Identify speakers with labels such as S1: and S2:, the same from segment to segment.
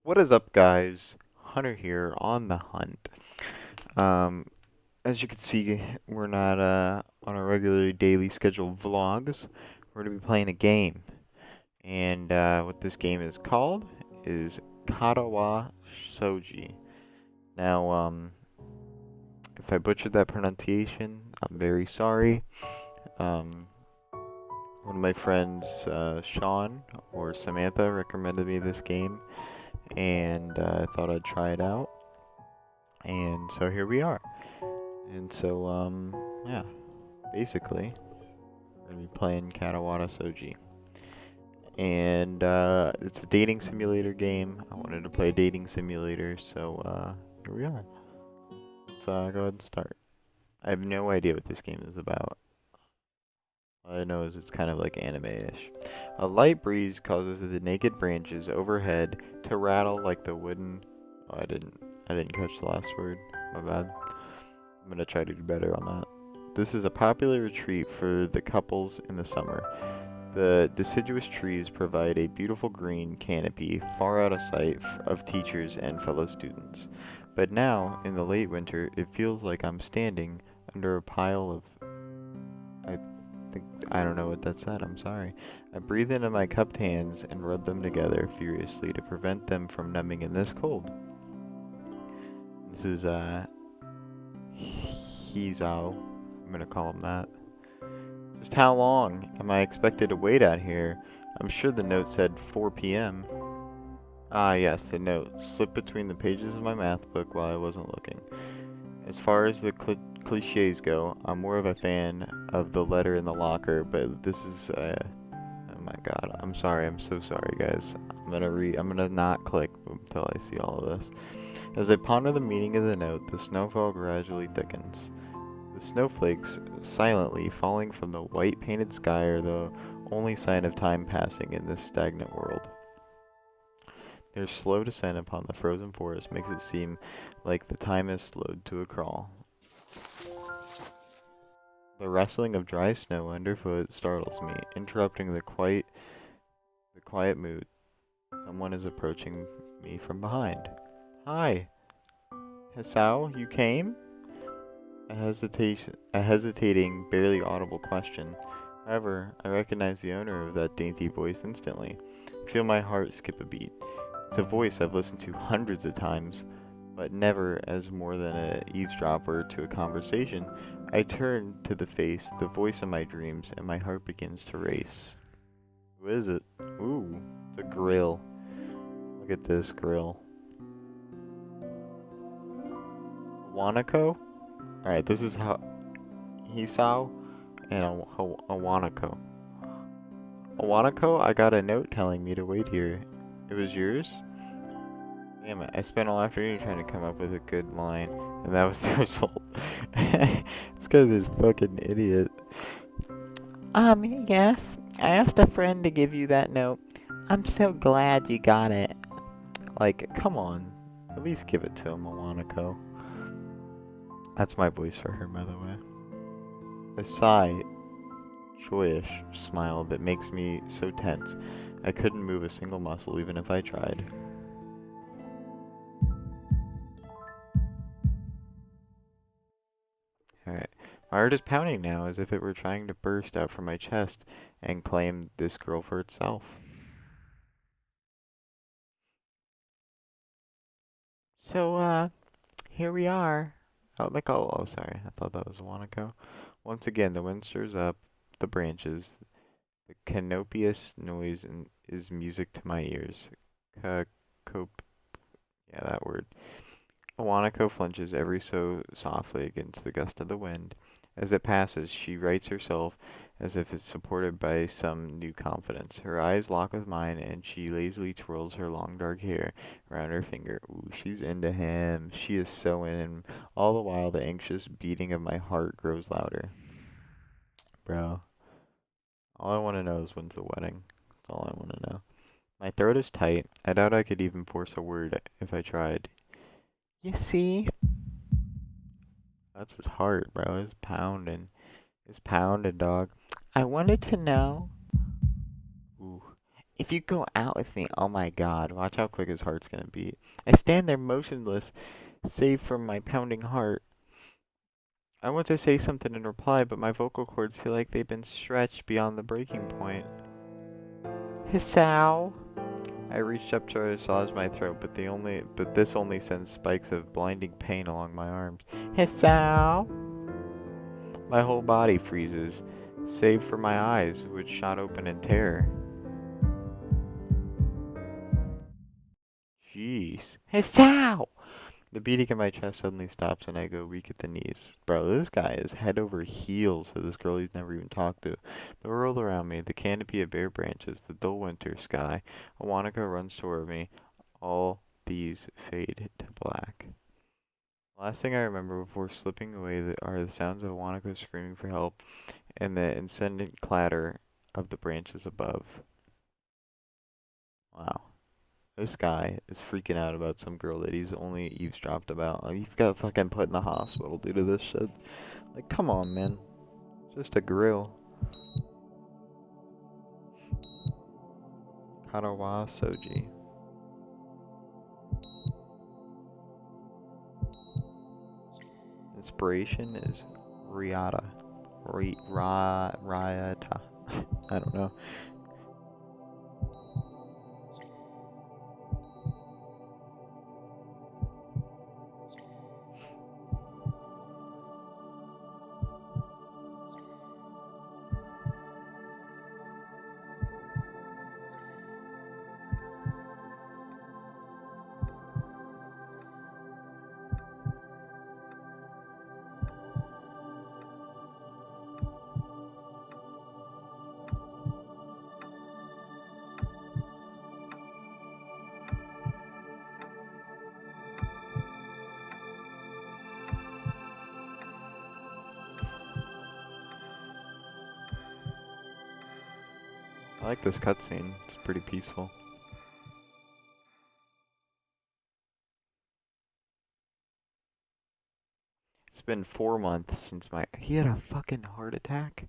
S1: What is up, guys? Hunter here on the hunt. Um, as you can see, we're not on our regularly daily scheduled vlogs. We're going to be playing a game, and what this game is called is Katawa Shoji. Now, if I butchered that pronunciation, I'm very sorry. Um, One of my friends, Sean or Samantha, recommended me this game, and I thought I'd try it out. And so here we are. And so, yeah, basically, we're gonna be playing Katawada Soji. And it's a dating simulator game. I wanted to play a dating simulator, so here we are. Let's go ahead and start. I have no idea what this game is about. All I know is it's kind of like anime-ish. A light breeze causes the naked branches overhead to rattle like the wooden. Oh, I didn't catch the last word. My bad. I'm gonna try to do better on that. This is a popular retreat for the couples in the summer. The deciduous trees provide a beautiful green canopy far out of sight of teachers and fellow students. But now, in the late winter, it feels like I'm standing under a pile of... I I don't know what that said, I'm sorry. I breathe into my cupped hands and rub them together furiously to prevent them from numbing in this cold. This is, Hizao. I'm gonna call him that. Just how long am I expected to wait out here? I'm sure the note said 4 p.m. Ah, yes, the note slipped between the pages of my math book while I wasn't looking. As far as the cliches go, I'm more of a fan of the letter in the locker, but this is, oh my god, I'm sorry, I'm so sorry, guys. I'm gonna not click until I see all of this. As I ponder the meaning of the note, the snowfall gradually thickens. The snowflakes, silently falling from the white painted sky, are the only sign of time passing in this stagnant world. Their slow descent upon the frozen forest makes it seem like the time has slowed to a crawl. The rustling of dry snow underfoot startles me, interrupting the quiet mood. Someone is approaching me from behind. Hi, Hisao, you came? A hesitating, barely audible question. However, I recognize the owner of that dainty voice instantly. I feel my heart skip a beat. It's a voice I've listened to hundreds of times, but never as more than a eavesdropper to a conversation. I turn to the face, the voice of my dreams, and my heart begins to race. Who is it? Ooh, it's a grill. Look at this grill. Wanako? Alright, this is how Hisao and Awanako. Awanako, I got a note telling me to wait here. It was yours? Damn it, I spent all afternoon trying to come up with a good line, and that was the result. This guy's this fucking idiot. Yes. I asked a friend to give you that note. I'm so glad you got it. Like, come on. At least give it to him, Awanako. That's my voice for her, by the way. A sigh, joyous smile that makes me so tense. I couldn't move a single muscle even if I tried. Alright. My heart is pounding now as if it were trying to burst out from my chest and claim this girl for itself. So, here we are. Oh, sorry. I thought that was Wanako. Once again, the wind stirs up the branches. The canopious noise is music to my ears. Cop. Yeah, that word. Wanako flinches ever so softly against the gust of the wind. As it passes, she rights herself as if it's supported by some new confidence. Her eyes lock with mine, and she lazily twirls her long dark hair around her finger. Ooh, she's into him. She is so in him. All the while, the anxious beating of my heart grows louder. Bro, all I want to know is when's the wedding. That's all I want to know. My throat is tight. I doubt I could even force a word if I tried. You see? That's his heart, bro. It's pounding. It's pounding, dog. I wanted to know. Ooh. If you go out with me, oh my god, watch how quick his heart's gonna beat. I stand there motionless, save from my pounding heart. I want to say something in reply, but my vocal cords feel like they've been stretched beyond the breaking point. Hissow! I reached up to massage my throat, but this only sends spikes of blinding pain along my arms. Hissow! My whole body freezes, save for my eyes, which shot open in terror. Jeez. Hissow! The beating in my chest suddenly stops and I go weak at the knees. Bro, this guy is head over heels for this girl he's never even talked to. The world around me, the canopy of bare branches, the dull winter sky. Awanaka runs toward me. All these fade to black. Last thing I remember before slipping away are the sounds of Awanaka screaming for help and the incessant clatter of the branches above. Wow. This guy is freaking out about some girl that he's only eavesdropped about. Like, he's got fucking put in the hospital due to this shit. Like, come on, man. Just a grill. Katawa Soji. Inspiration is Riata. Riata. I don't know. I like this cutscene. It's pretty peaceful. It's been 4 months since he had a fucking heart attack?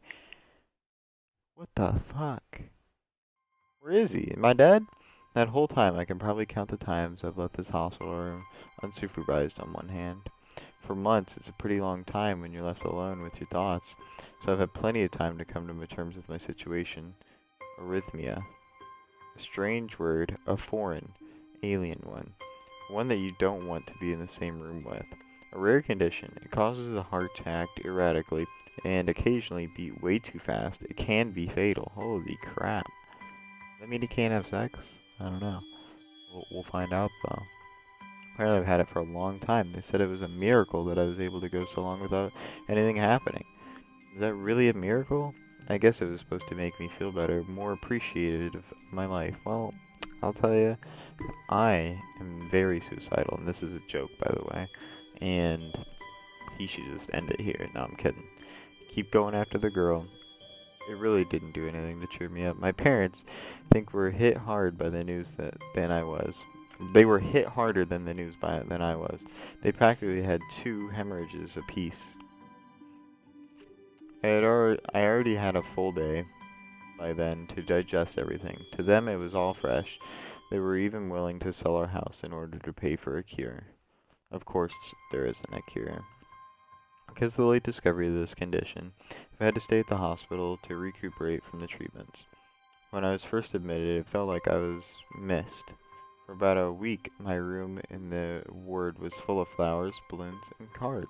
S1: What the fuck? Where is he? Am I dead? That whole time I can probably count the times I've left this hospital room unsupervised on one hand. For months, it's a pretty long time when you're left alone with your thoughts, so I've had plenty of time to come to terms with my situation. Arrhythmia. A strange word, a foreign, alien one. One that you don't want to be in the same room with. A rare condition. It causes the heart to act erratically and occasionally beat way too fast. It can be fatal. Holy crap. Does that mean he can't have sex? I don't know. We'll find out though. Apparently I've had it for a long time. They said it was a miracle that I was able to go so long without anything happening. Is that really a miracle? I guess it was supposed to make me feel better, more appreciated of my life. Well, I'll tell you, I am very suicidal, and this is a joke, by the way. And he should just end it here. No, I'm kidding. Keep going after the girl. It really didn't do anything to cheer me up. My parents think we're hit hard by the news than I was. They were hit harder than the news than I was. They practically had 2 hemorrhages apiece. I already had a full day by then to digest everything. To them it was all fresh. They were even willing to sell our house in order to pay for a cure. Of course, there isn't a cure. Because of the late discovery of this condition, I had to stay at the hospital to recuperate from the treatments. When I was first admitted, it felt like I was missed. For about a week, my room in the ward was full of flowers, balloons, and cards.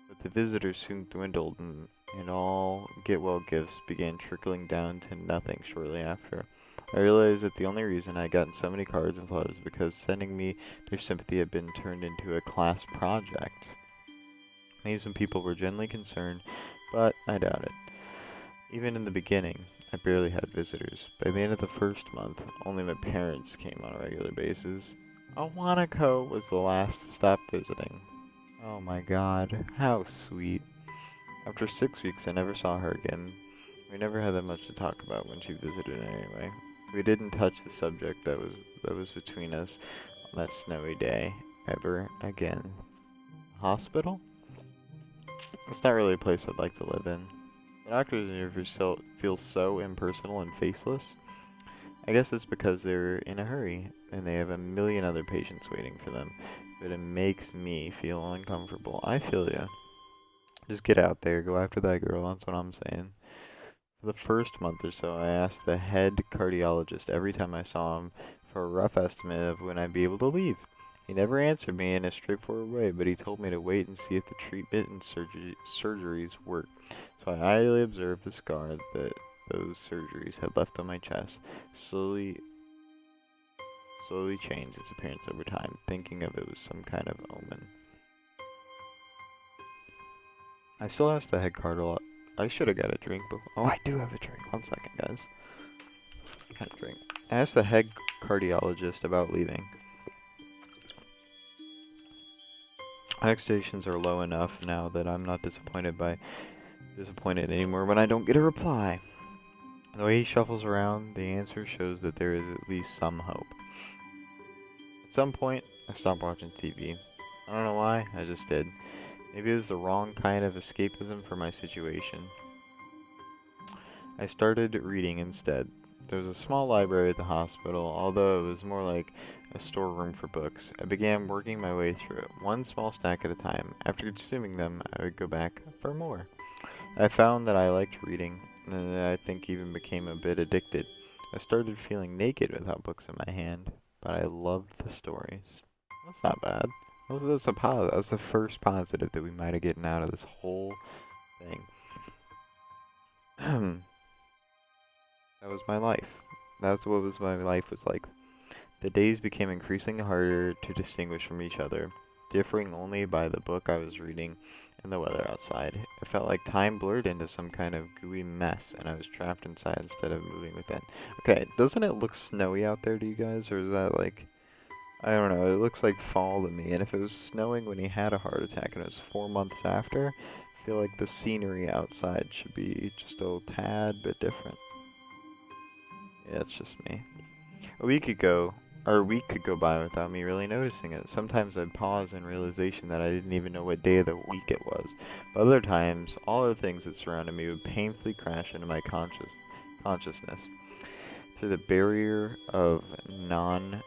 S1: But the visitors soon dwindled, and all get-well gifts began trickling down to nothing shortly after. I realized that the only reason I had gotten so many cards and flowers was because sending me their sympathy had been turned into a class project. Maybe some people were genuinely concerned, but I doubt it. Even in the beginning, I barely had visitors. By the end of the first month, only my parents came on a regular basis. Awanako was the last to stop visiting. Oh my god, how sweet. After 6 weeks, I never saw her again. We never had that much to talk about when she visited anyway. We didn't touch the subject that was between us on that snowy day ever again. Hospital? It's not really a place I'd like to live in. The doctor's interview feels so impersonal and faceless. I guess it's because they're in a hurry and they have a million other patients waiting for them. But it makes me feel uncomfortable. I feel ya. Just get out there, go after that girl, that's what I'm saying. For the first month or so, I asked the head cardiologist every time I saw him for a rough estimate of when I'd be able to leave. He never answered me in a straightforward way, but he told me to wait and see if the treatment and surgeries worked. So I idly observed the scar that those surgeries had left on my chest, slowly change its appearance over time, thinking of it was some kind of omen. I still asked the head cardiologist. I should have got a drink before. Oh, I do have a drink. 1 second, guys. Had a drink. I asked the head cardiologist about leaving. My expectations are low enough now that I'm not disappointed anymore when I don't get a reply. The way he shuffles around, the answer shows that there is at least some hope. At some point, I stopped watching TV. I don't know why, I just did. Maybe it was the wrong kind of escapism for my situation. I started reading instead. There was a small library at the hospital, although it was more like a storeroom for books. I began working my way through it, one small stack at a time. After consuming them, I would go back for more. I found that I liked reading, and I think even became a bit addicted. I started feeling naked without books in my hand, but I loved the stories. That's not bad. That's the first positive that we might have gotten out of this whole thing. That was my life. That's what my life was like. The days became increasingly harder to distinguish from each other, differing only by the book I was reading and the weather outside. It felt like time blurred into some kind of gooey mess, and I was trapped inside instead of moving within. Okay, doesn't it look snowy out there to you guys, or is that like... I don't know, it looks like fall to me, and if it was snowing when he had a heart attack and it was 4 months after, I feel like the scenery outside should be just a tad bit different. Yeah, it's just me. A week could go by without me really noticing it. Sometimes I'd pause in realization that I didn't even know what day of the week it was. But other times, all the things that surrounded me would painfully crash into my consciousness. Through the barrier of non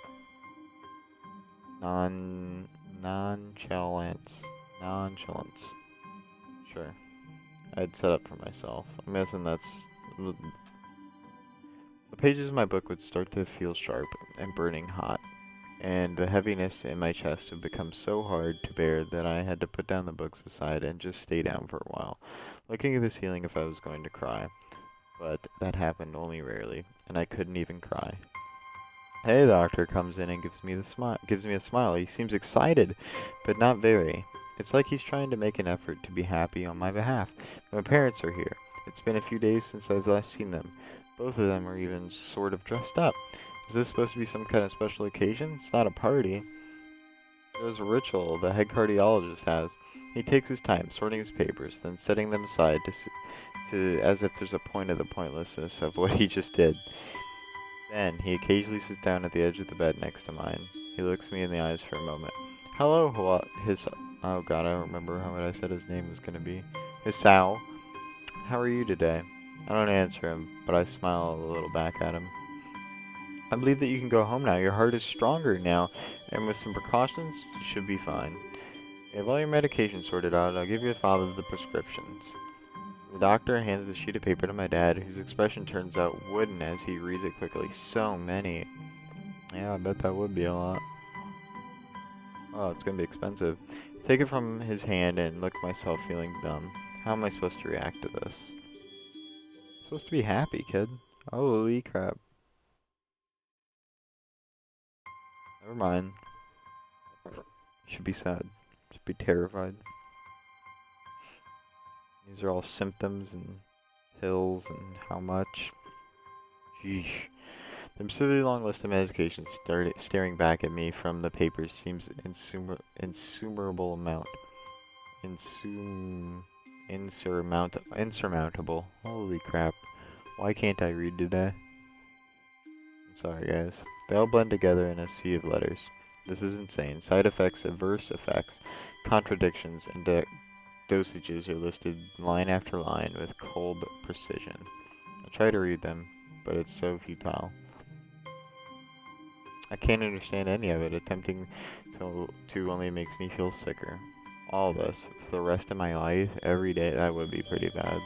S1: nonchalance. Sure. I'd set up for myself. I'm guessing that's... The pages of my book would start to feel sharp and burning hot, and the heaviness in my chest would become so hard to bear that I had to put down the books aside and just stay down for a while, looking at the ceiling if I was going to cry. But that happened only rarely, and I couldn't even cry. Hey, the doctor comes in and gives me a smile. He seems excited, but not very. It's like he's trying to make an effort to be happy on my behalf. My parents are here. It's been a few days since I've last seen them. Both of them are even sort of dressed up. Is this supposed to be some kind of special occasion? It's not a party. There's a ritual the head cardiologist has. He takes his time sorting his papers, then setting them aside as if there's a point of the pointlessness of what he just did. Then, he occasionally sits down at the edge of the bed next to mine. He looks me in the eyes for a moment. Hello, oh god, I don't remember what I said his name was gonna be. Hisao. How are you today? I don't answer him, but I smile a little back at him. I believe that you can go home now. Your heart is stronger now, and with some precautions, you should be fine. You have all your medication sorted out. I'll give your father the prescriptions. The doctor hands the sheet of paper to my dad, whose expression turns out wooden as he reads it quickly. So many. Yeah, I bet that would be a lot. Oh, it's gonna be expensive. Take it from his hand and look myself feeling dumb. How am I supposed to react to this? I'm supposed to be happy, kid. Holy crap. Never mind. Should be sad. Should be terrified. These are all symptoms and pills and how much. Sheesh. The absurdly long list of medications staring back at me from the papers seems insurmountable amount. Insurmountable. Holy crap. Why can't I read today? I'm sorry, guys. They all blend together in a sea of letters. This is insane. Side effects, adverse effects, contradictions, and dosages are listed line after line with cold precision. I try to read them, but it's so futile. I can't understand any of it. Attempting to only makes me feel sicker. All this for the rest of my life, every day, that would be pretty bad.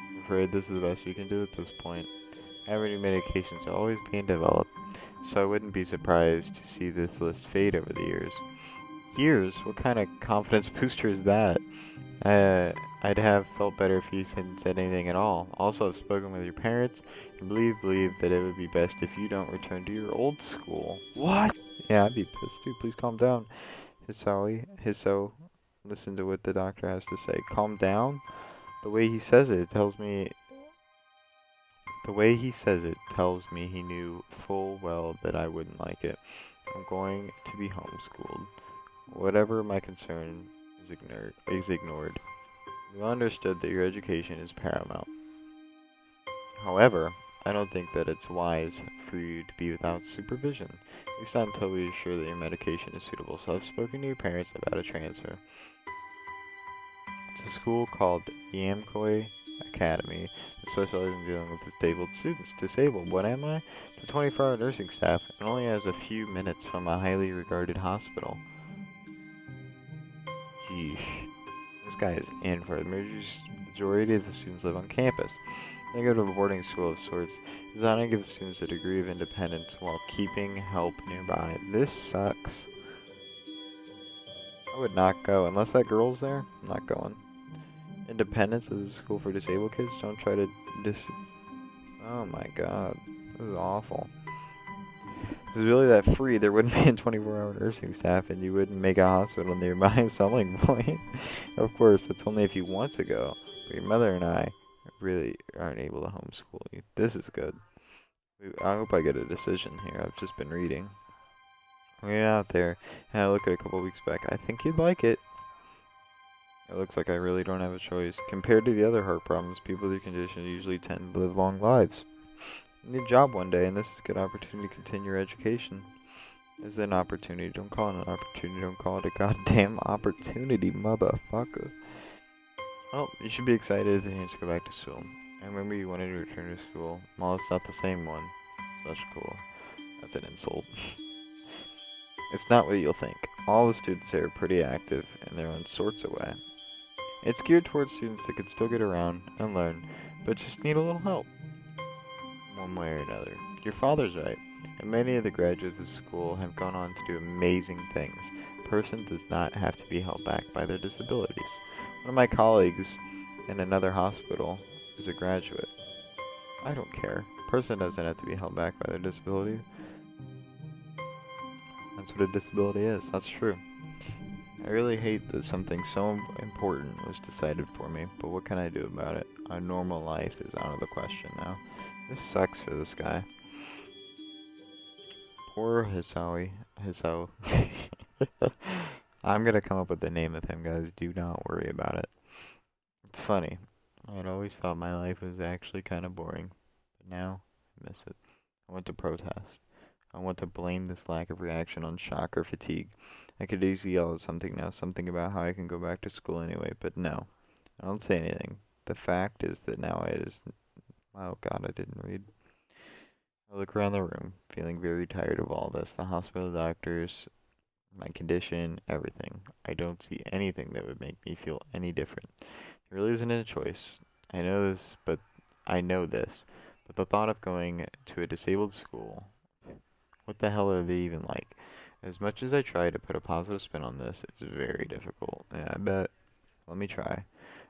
S1: I'm afraid this is the best we can do at this point. Every new medications are always being developed, so I wouldn't be surprised to see this list fade over the years. Years? What kind of confidence booster is that? Uh, I'd have felt better if he hadn't said anything at all. Also, I've spoken with your parents and believe that it would be best if you don't return to your old school. What? Yeah, I'd be pissed too. Please calm down. Hiso, listen to what the doctor has to say. Calm down? The way he says it tells me he knew full well that I wouldn't like it. I'm going to be homeschooled. Whatever my concern is ignored. You understood that your education is paramount. However, I don't think that it's wise for you to be without supervision, at least not until we are sure that your medication is suitable. So I've spoken to your parents about a transfer. It's a school called Yamkoi Academy that specializes in dealing with disabled students. Disabled? What am I? It's a 24-hour nursing staff and only has a few minutes from a highly regarded hospital. Yeesh. This guy is in for it. The majority of the students live on campus. They go to a boarding school of sorts, designed to give students a degree of independence while keeping help nearby. This sucks. I would not go. Unless that girl's there, I'm not going. Independence is a school for disabled kids. Don't try to Oh my god. This is awful. If it was really that free, there wouldn't be a 24-hour nursing staff and you wouldn't make a hospital nearby a selling point. Of course, that's only if you want to go. But your mother and I really aren't able to homeschool you. This is good. I hope I get a decision here. I've just been reading. I went out there and I looked at it a couple weeks back. I think you'd like it. It looks like I really don't have a choice. Compared to the other heart problems, people with your condition usually tend to live long lives. You need a job one day, and this is a good opportunity to continue your education. This is an opportunity. Don't call it an opportunity. Don't call it a goddamn opportunity, motherfucker. Well, you should be excited that you need to go back to school. I remember you wanted to return to school. Well, it's not the same one. Such cool. That's an insult. It's not what you'll think. All the students here are pretty active in their own sorts of way. It's geared towards students that could still get around and learn, but just need a little help, one way or another. Your father's right, and many of the graduates of school have gone on to do amazing things. A person does not have to be held back by their disabilities. One of my colleagues in another hospital is a graduate. I don't care. A person doesn't have to be held back by their disability. That's what a disability is. That's true. I really hate that something so important was decided for me, but what can I do about it? A normal life is out of the question now. This sucks for this guy. Poor Hiso. I'm gonna come up with the name of him, guys. Do not worry about it. It's funny. I'd always thought my life was actually kind of boring, but now I miss it. I want to protest. I want to blame this lack of reaction on shock or fatigue. I could easily yell at something now, something about how I can go back to school anyway, but no. I don't say anything. The fact is that now it is... Oh god, I didn't read. I look around the room, feeling very tired of all this. The hospital doctors, my condition, everything. I don't see anything that would make me feel any different. There really isn't a choice. I know this, but I know this. But the thought of going to a disabled school, what the hell are they even like? As much as I try to put a positive spin on this, it's very difficult. Yeah, I bet. Let me try.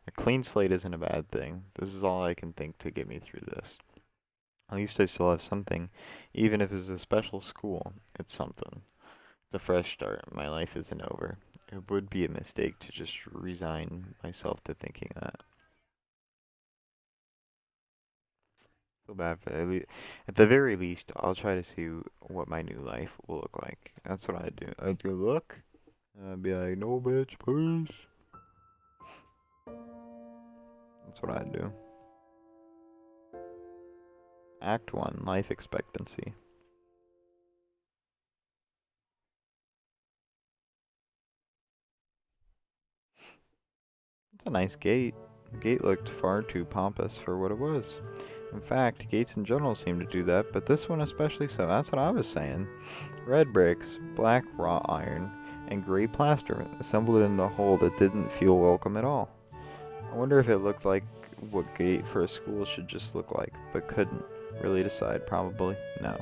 S1: A clean slate isn't a bad thing. This is all I can think to get me through this. At least I still have something. Even if it's a special school, it's something. It's a fresh start. My life isn't over. It would be a mistake to just resign myself to thinking that. Feel bad for that. At the very least, I'll try to see what my new life will look like. That's what I do. I'd go look, and I'd be like, no bitch, please. That's what I'd do. Act 1, life expectancy. It's a nice gate. The gate looked far too pompous for what it was. In fact, gates in general seem to do that, but this one especially so. That's what I was saying. Red bricks, black wrought iron, and gray plaster assembled in a hole that didn't feel welcome at all. I wonder if it looked like what gate for a school should just look like, but couldn't really decide. Probably no.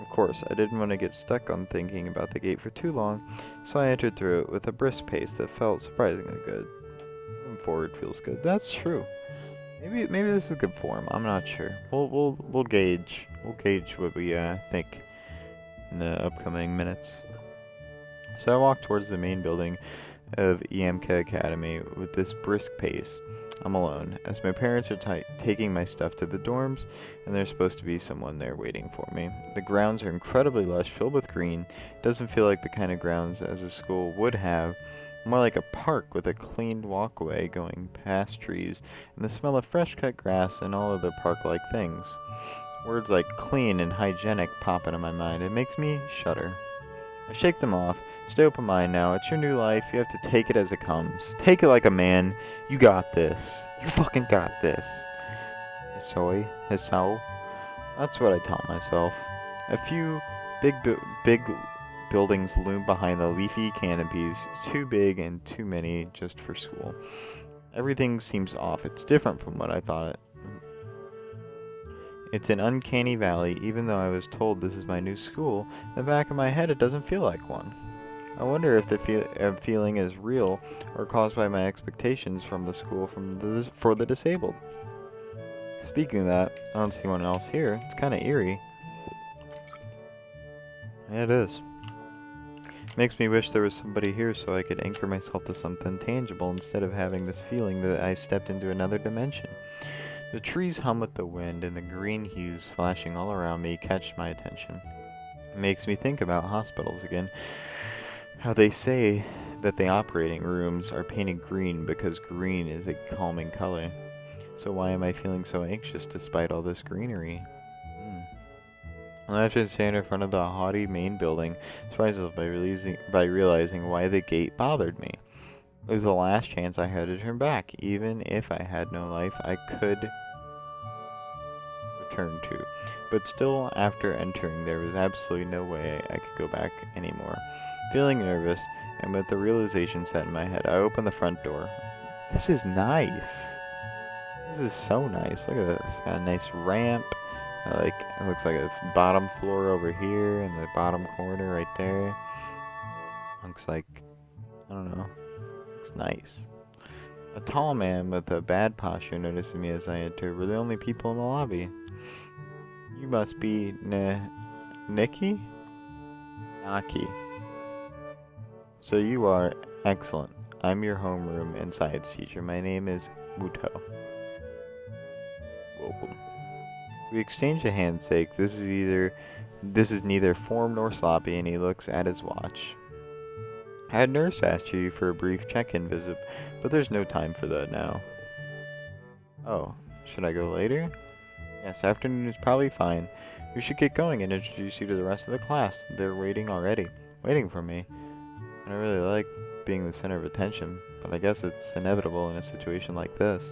S1: Of course, I didn't want to get stuck on thinking about the gate for too long, so I entered through it with a brisk pace that felt surprisingly good. Moving forward feels good. That's true. Maybe this is good form. I'm not sure. We'll gauge what we think in the upcoming minutes. So I walked towards the main building of EMK Academy with this brisk pace. I'm alone, as my parents are taking my stuff to the dorms, and there's supposed to be someone there waiting for me. The grounds are incredibly lush, filled with green. It doesn't feel like the kind of grounds as a school would have, more like a park with a cleaned walkway going past trees, and the smell of fresh-cut grass and all other park-like things. Words like clean and hygienic pop into my mind. It makes me shudder. I shake them off. Stay open-minded now. It's your new life. You have to take it as it comes. Take it like a man. You got this. You fucking got this. Hisao. That's what I taught myself. A few big buildings loom behind the leafy canopies, too big and too many just for school. Everything seems off. It's different from what I thought. It's an uncanny valley, even though I was told this is my new school. In the back of my head, it doesn't feel like one. I wonder if the feeling is real or caused by my expectations from the school for the disabled. Speaking of that, I don't see anyone else here. It's kind of eerie. Yeah, it is. Makes me wish there was somebody here so I could anchor myself to something tangible instead of having this feeling that I stepped into another dimension. The trees hum with the wind, and the green hues flashing all around me catch my attention. It makes me think about hospitals again. How they say that the operating rooms are painted green because green is a calming color. So why am I feeling so anxious despite all this greenery? I should stand in front of the haughty main building, surprised by realizing why the gate bothered me. It was the last chance I had to turn back. Even if I had no life, I could return to. But still, after entering, there was absolutely no way I could go back anymore. Feeling nervous, and with the realization set in my head, I opened the front door. This is nice. This is so nice. Look at this. It's got a nice ramp. It looks like a bottom floor over here, and the bottom corner right there. Looks like, I don't know. Looks nice. A tall man with a bad posture noticed me as I entered. We're the only people in the lobby. You must be Nikki? Naki. So you are excellent. I'm your homeroom and science teacher. My name is Muto. Welcome. We exchange a handshake. This is neither form nor sloppy, and he looks at his watch. I had nurse asked you for a brief check-in visit, but there's no time for that now. Oh, should I go later? Yes, afternoon is probably fine. We should get going and introduce you to the rest of the class. They're waiting already. Waiting for me. I don't really like being the center of attention, but I guess it's inevitable in a situation like this.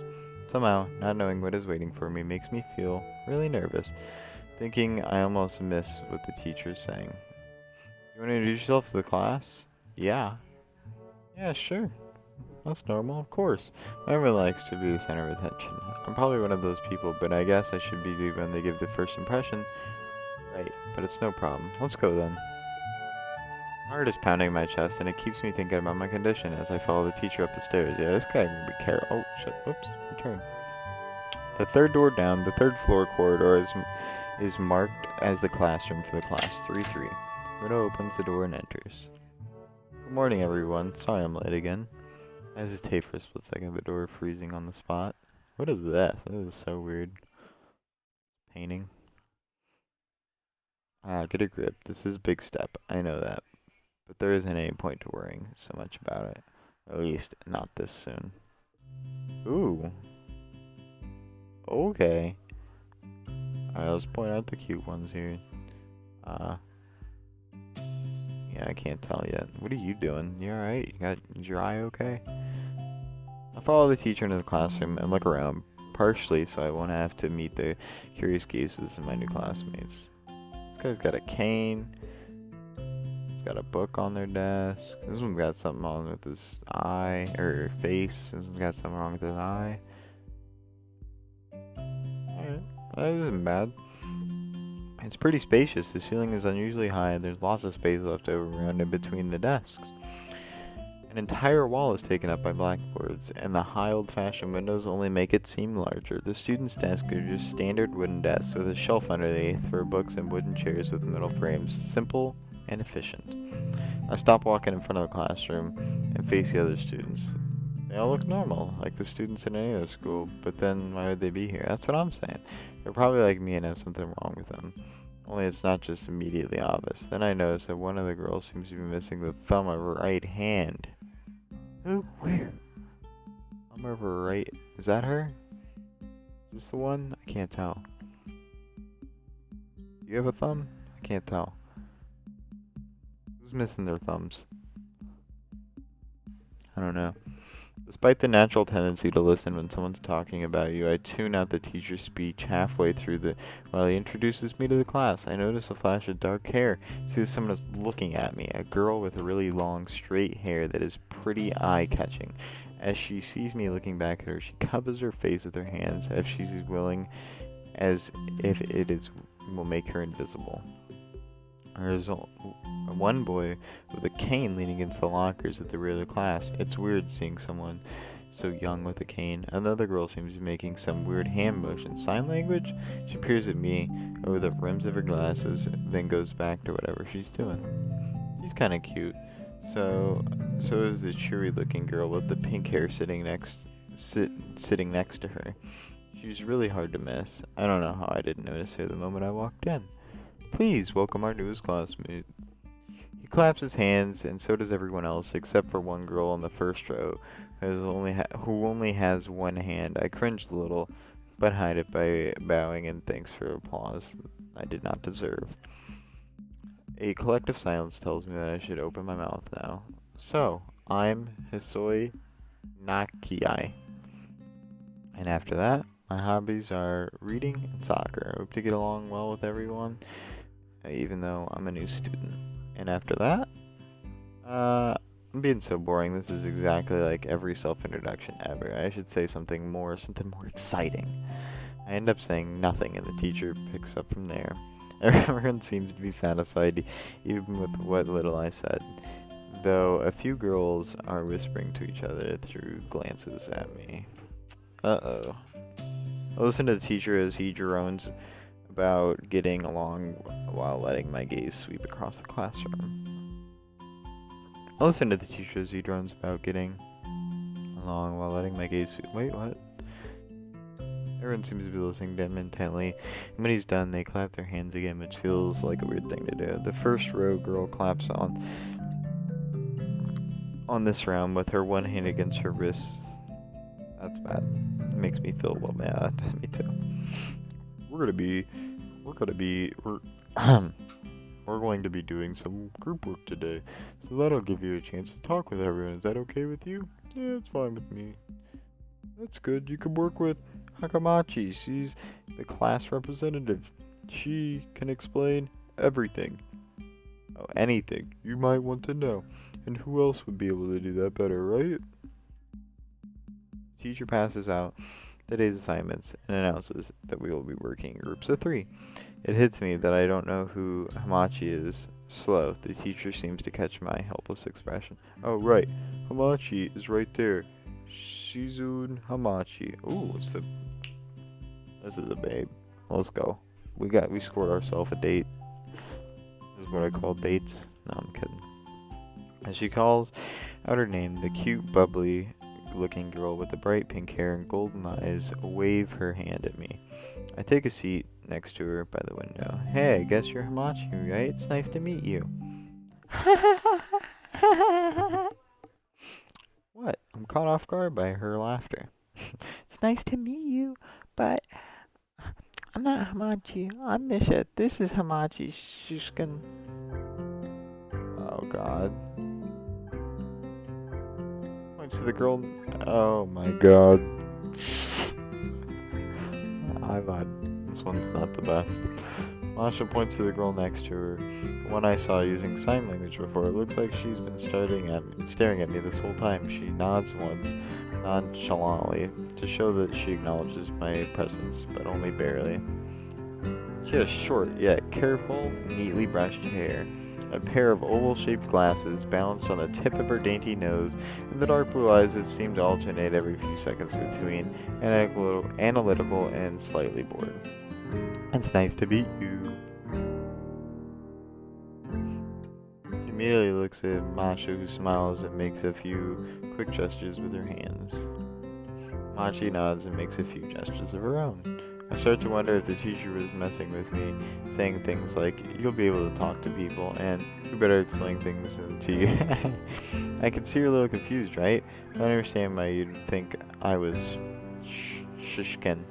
S1: Somehow, not knowing what is waiting for me makes me feel really nervous, thinking I almost miss what the teacher's saying. You want to introduce yourself to the class? Yeah. Yeah, sure. That's normal, of course. Everyone likes to be the center of attention. I'm probably one of those people, but I guess I should be the one to give the first impression. Right, but it's no problem. Let's go then. My heart is pounding in my chest, and it keeps me thinking about my condition as I follow the teacher up the stairs. Yeah, this guy can be careful. Oh, shit. Oops. Return. The third door down, the third floor corridor is marked as the classroom for the class 3-3. Muto opens the door and enters. Good morning, everyone. Sorry I'm late again. I hesitate for a split second, the door freezing on the spot. What is this? This is so weird. Painting. Ah, get a grip. This is a big step. I know that. But there isn't any point to worrying so much about it. At least, not this soon. Ooh. Okay. Alright, let's point out the cute ones here. Yeah, I can't tell yet. What are you doing? You alright? Is your eye okay? I follow the teacher into the classroom and look around. partially so I won't have to meet the curious cases of my new classmates. This guy's got a cane. He's got a book on their desk. This one's got something wrong with his eye, or face. This one's got something wrong with his eye. Alright, that isn't bad. It's pretty spacious. The ceiling is unusually high, and there's lots of space left over around in between the desks. An entire wall is taken up by blackboards, and the high old-fashioned windows only make it seem larger. The students' desks are just standard wooden desks with a shelf underneath for books and wooden chairs with metal frames. Simple and efficient. I stop walking in front of the classroom and face the other students. They all look normal, like the students in any other school, but then why would they be here? That's what I'm saying. They're probably like me and have something wrong with them. Only it's not just immediately obvious. Then I notice that one of the girls seems to be missing the thumb of her right hand. Who? Where? Thumb of her right. Is that her? Is this the one? I can't tell. You have a thumb? I can't tell. Who's missing their thumbs? I don't know. Despite the natural tendency to listen when someone's talking about you, I tune out the teacher's speech halfway through while he introduces me to the class. I notice a flash of dark hair. See that someone is looking at me, a girl with really long, straight hair that is pretty eye-catching. As she sees me looking back at her, she covers her face with her hands as she's willing, as if will make her invisible. There's one boy with a cane leaning against the lockers at the rear of the class. It's weird seeing someone so young with a cane. Another girl seems to be making some weird hand motion. Sign language? She peers at me over the rims of her glasses, then goes back to whatever she's doing. She's kind of cute. So is the cheery-looking girl with the pink hair sitting next to her. She's really hard to miss. I don't know how I didn't notice her the moment I walked in. Please welcome our newest classmate. He claps his hands, and so does everyone else, except for one girl in the first row, who only has one hand. I cringed a little, but hide it by bowing and thanks for applause I did not deserve. A collective silence tells me that I should open my mouth now. So, I'm Hisoi Nakiai. And after that, my hobbies are reading and soccer. I hope to get along well with everyone, even though I'm a new student. And after that, I'm being so boring. This is exactly like every self-introduction ever. I should say something more exciting. I end up saying nothing, and the teacher picks up from there. Everyone seems to be satisfied, even with what little I said, though a few girls are whispering to each other through glances at me. Uh-oh. I listen to the teacher as he drones about getting along while letting my gaze sweep across the classroom. Wait, what? Everyone seems to be listening to him intently. When he's done, they clap their hands again, which feels like a weird thing to do. The first row girl claps on this round with her one hand against her wrist. That's bad. It makes me feel a little mad. Me too. We're going to be doing some group work today, so that'll give you a chance to talk with everyone. Is that okay with you? Yeah, it's fine with me. That's good. You can work with Hakamachi. She's the class representative. She can explain everything. Oh, anything you might want to know. And who else would be able to do that better, right? The teacher passes out the day's assignments and announces that we will be working in groups of 3. It hits me that I don't know who Hamachi is. Slow. The teacher seems to catch my helpless expression. Oh, right. Hamachi is right there. Shizun Hamachi. Ooh, this is a babe. Let's go. We scored ourselves a date. This is what I call dates. No, I'm kidding. As she calls out her name, the cute, bubbly looking girl with the bright pink hair and golden eyes wave her hand at me. I take a seat next to her by the window. Hey, I guess you're Hamachi, right? It's nice to meet you. What? I'm caught off guard by her laughter. It's nice to meet you, but I'm not Hamachi. I'm Misha. This is Hamachi. Shushkan. Oh, God. Points to the girl. Oh, my God. iPod. This one's not the best. Masha points to the girl next to her, the one I saw using sign language before. It looks like she's been staring at me this whole time. She nods once, nonchalantly, to show that she acknowledges my presence, but only barely. She has short, yet careful, neatly brushed hair, a pair of oval-shaped glasses balanced on the tip of her dainty nose, and the dark blue eyes that seem to alternate every few seconds between analytical and slightly bored. It's nice to meet you. She immediately looks at Masha, who smiles and makes a few quick gestures with her hands. Machi nods and makes a few gestures of her own. I start to wonder if the teacher was messing with me, saying things like, "You'll be able to talk to people," and "Who better explain things to you?" I can see you're a little confused, right? I don't understand why you'd think I was Shishkin.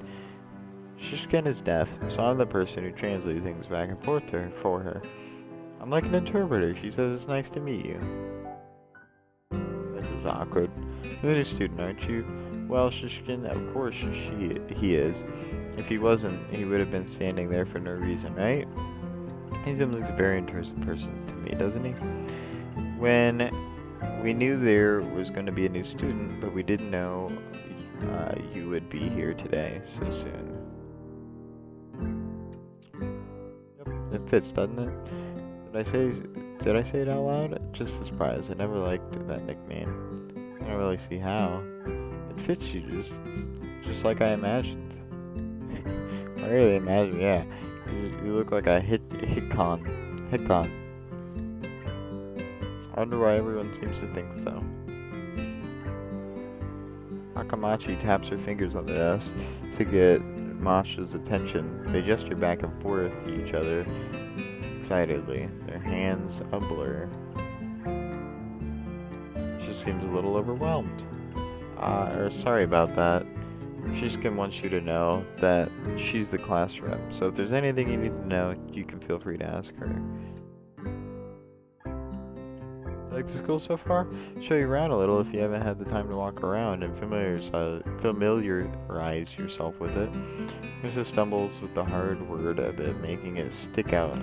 S1: Shishkin is deaf, so I'm the person who translates things back and forth for her. I'm like an interpreter. She says it's nice to meet you. This is awkward. You're a new student, aren't you? Well, Shishkin, of course he is. If he wasn't, he would have been standing there for no reason, right? He seems like a very interesting person to me, doesn't he? When we knew there was going to be a new student, but we didn't know you would be here today so soon. Yep, it fits, doesn't it? Did I say it out loud? Just a surprise. I never liked that nickname. I don't really see how. It fits you just like I imagined. I really imagine, yeah. You look like a hitcon. I wonder why everyone seems to think so. Akamachi taps her fingers on the desk to get Masha's attention. They gesture back and forth to each other excitedly, their hands a blur. She seems a little overwhelmed. Sorry about that. Shishkin wants you to know that she's the class rep, so if there's anything you need to know, you can feel free to ask her. Like the school so far? Show you around a little if you haven't had the time to walk around and familiarize yourself with it. Mrs. stumbles with the hard word a bit, making it stick out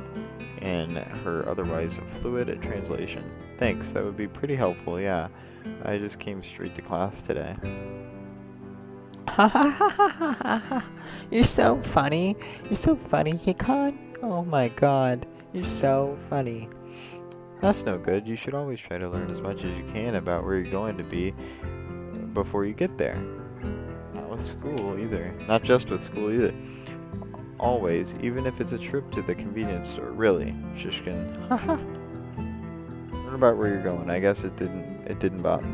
S1: in her otherwise fluid translation. Thanks, that would be pretty helpful, yeah. I just came straight to class today.
S2: You're so funny. You're so funny, Hikon. Oh my god. You're so funny.
S1: That's no good. You should always try to learn as much as you can about where you're going to be before you get there. Not with school either. Not just with school either. Always, even if it's a trip to the convenience store. Really, Shishkin. Learn about where you're going. I guess I didn't bother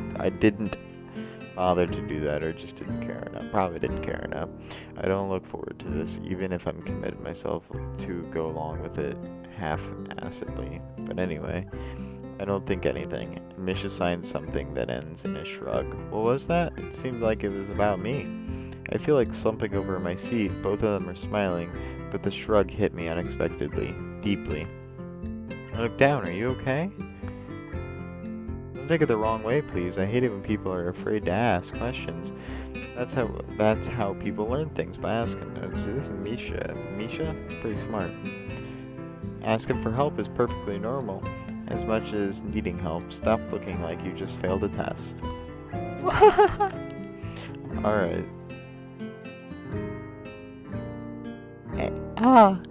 S1: to do that, or just didn't care enough. Probably didn't care enough. I don't look forward to this, even if I'm committed myself to go along with it half-assedly. But anyway, I don't think anything. Misha signs something that ends in a shrug. What was that? It seemed like it was about me. I feel like slumping over in my seat. Both of them are smiling, but the shrug hit me unexpectedly, deeply. I look down. Are you okay? Don't take it the wrong way, please. I hate it when people are afraid to ask questions. That's how people learn things, by asking. This is Misha. Misha? Pretty smart. Asking for help is perfectly normal, as much as needing help. Stop looking like you just failed a test. Alright. I'm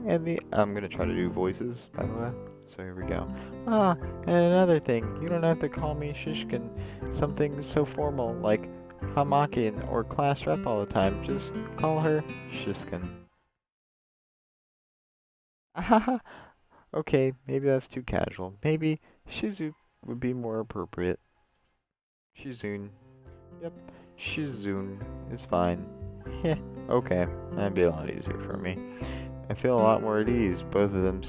S1: gonna try to do voices, by the way. So here we go. And another thing, you don't have to call me Shishkin, something so formal like Hamakin or class rep all the time. Just call her Shishkin. Okay, maybe that's too casual. Maybe Shizu would be more appropriate. Shizun. Yep, Shizun is fine. Heh, okay, that'd be a lot easier for me. I feel a lot more at ease. Both of them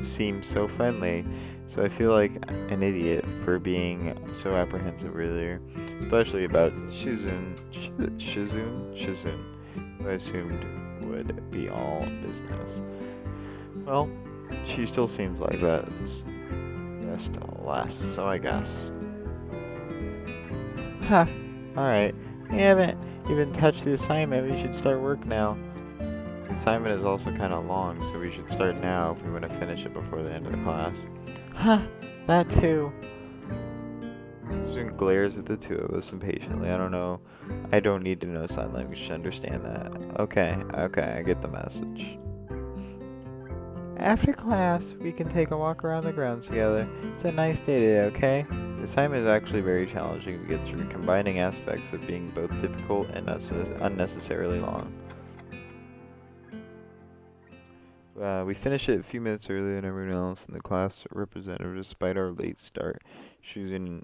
S1: seem so friendly, so I feel like an idiot for being so apprehensive earlier, especially about Shizun, who I assumed would be all business. Well, she still seems like that. Best less, so I guess. Alright, we haven't even touched the assignment. We should start work now. Assignment is also kind of long, so we should start now if we want to finish it before the end of the class.
S2: Huh, that too.
S1: Susan glares at the two of us impatiently. I don't know. I don't need to know sign language to understand that. Okay, okay, I get the message.
S2: After class, we can take a walk around the grounds together. It's a nice day today, okay?
S1: The assignment is actually very challenging to get through, combining aspects of being both difficult and unnecessarily long. We finished it a few minutes earlier than everyone else in the class representative, despite our late start. Shoujo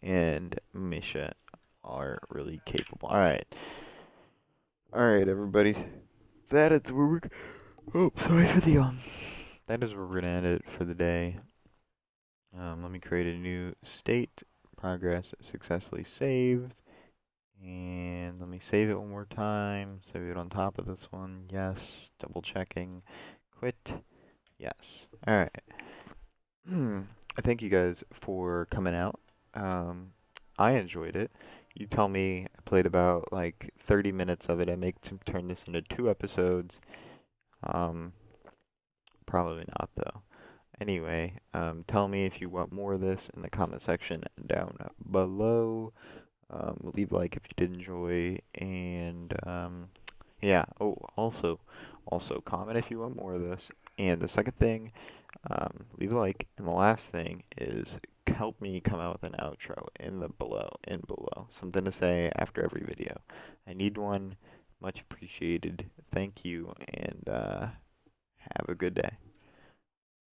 S1: and Misha are really capable. Alright, everybody. That is where we're. Oh, sorry for the That is where we're gonna end it for the day. Let me create a new state. Progress successfully saved. And let me save it one more time. Save it on top of this one. Yes. Double checking. Quit. Yes. Alright. I thank you guys for coming out. Um, I enjoyed it. You tell me I played about like 30 minutes of it. I make to turn this into 2 episodes. Um, Probably not though. Anyway, tell me if you want more of this in the comment section down below. Leave a like if you did enjoy, and yeah. Oh, also comment if you want more of this. And the second thing, leave a like, and the last thing is help me come out with an outro in below, something to say after every video. I need one. Much appreciated. Thank you, and have a good day.